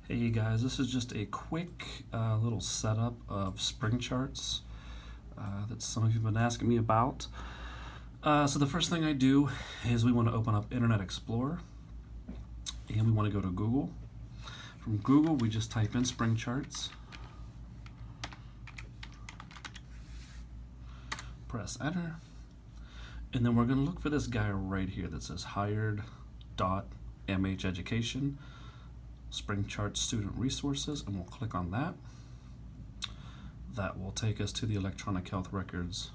Hey guys, this is just a quick little setup of Springcharts that some of you have been asking me about. So the first thing I do is we want to open up Internet Explorer and we want to go to Google. From Google we just type in Springcharts, press enter, and then we're going to look for this guy right here that says hired.mh education. Springcharts student resources, and we'll click on that. That will take us to the electronic health records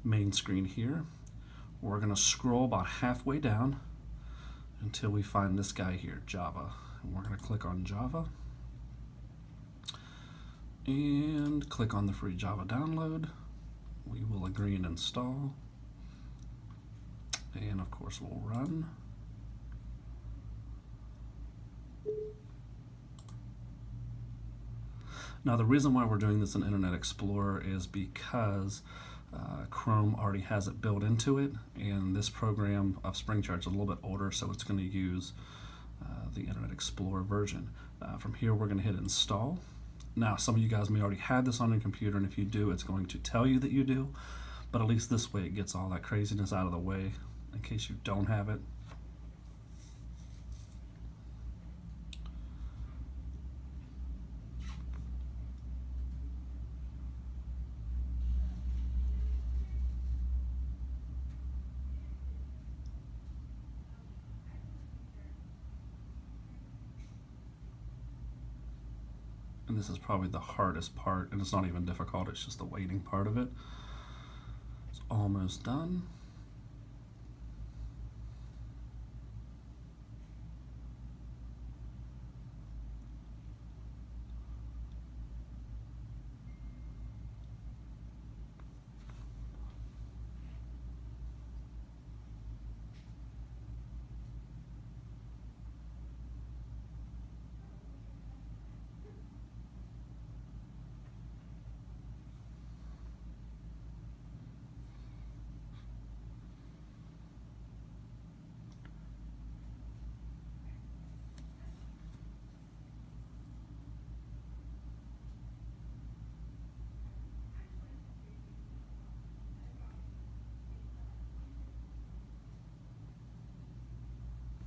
main screen here. We're going to scroll about halfway down until we find this guy here, Java, and we're going to click on Java and click on the free Java download. We will agree and install, and of course we'll run. Now the reason why we're doing this in Internet Explorer is because Chrome already has it built into it, and this program of Springcharts is a little bit older, so it's going to use the Internet Explorer version. From here we're going to hit install. Now some of you guys may already have this on your computer, and if you do, it's going to tell you that you do, but at least this way it gets all that craziness out of the way in case you don't have it. And this is probably the hardest part, and it's not even difficult, it's just the waiting part of it. It's almost done.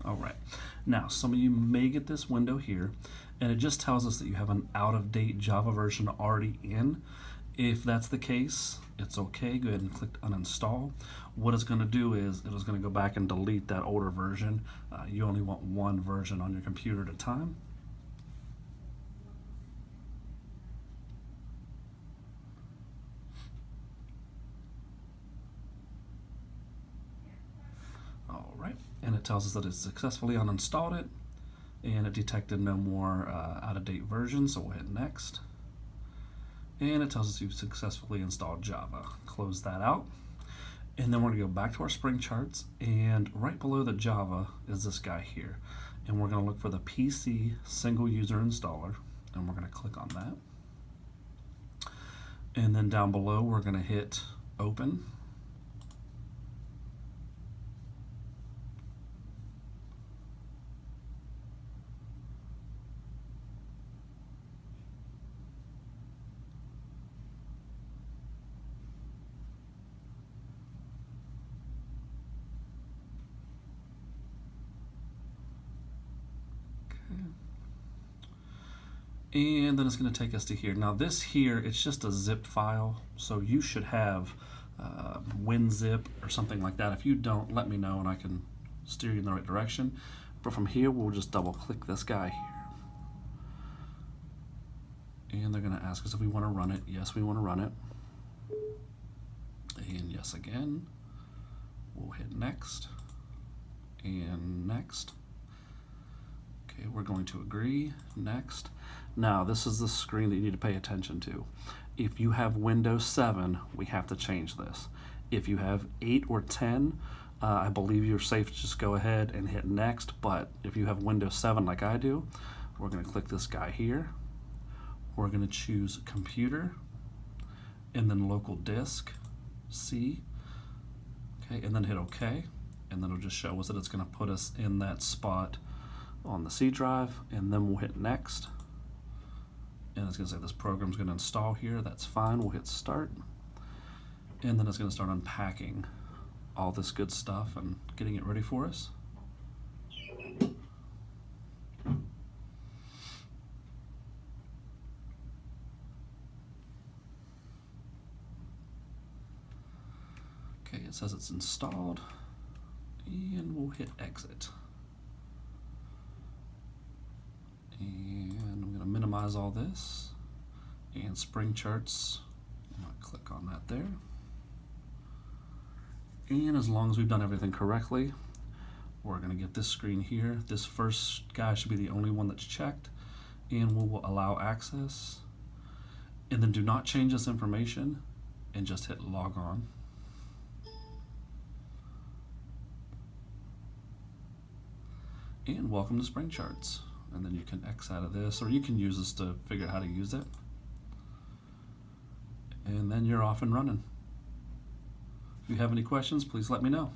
All right, now some of you may get this window here, and it just tells us that you have an out-of-date Java version already in. If that's the case, it's okay. Go ahead and click uninstall. What it's going to do is it is going to go back and delete that older version. You only want one version on your computer at a time. All right, and it tells us that it's successfully uninstalled it, and it detected no more out-of-date versions, so we'll hit next. And it tells us you've successfully installed Java. Close that out. And then we're going to go back to our Springcharts, and right below the Java is this guy here. And we're going to look for the PC single user installer, and we're going to click on that. And then down below we're going to hit open. And then it's going to take us to here. Now this here, it's just a zip file, so you should have WinZip or something like that. If you don't, let me know and I can steer you in the right direction. But from here, we'll just double click this guy here. And they're going to ask us if we want to run it. Yes, we want to run it. And yes again. We'll hit next and next. Okay, we're going to agree, next. Now this is the screen that you need to pay attention to. If you have Windows 7, we have to change this. If you have 8 or 10, I believe you're safe to just go ahead and hit next, but if you have Windows 7 like I do, we're going to click this guy here. We're going to choose computer, and then local disk, C, okay, and then hit OK, and then it'll just show us that it's going to put us in that spot on the C drive, and then we'll hit next. And it's going to say this program's going to install here. That's fine. We'll hit start. And then it's going to start unpacking all this good stuff and getting it ready for us. Okay, it says it's installed, and we'll hit exit. And I'm going to minimize all this, and Springcharts, I'm going to click on that there. And as long as we've done everything correctly, we're going to get this screen here. This first guy should be the only one that's checked, and we'll allow access. And then do not change this information, and just hit log on. And welcome to Springcharts. And then you can X out of this, or you can use this to figure out how to use it. And then you're off and running. If you have any questions, please let me know.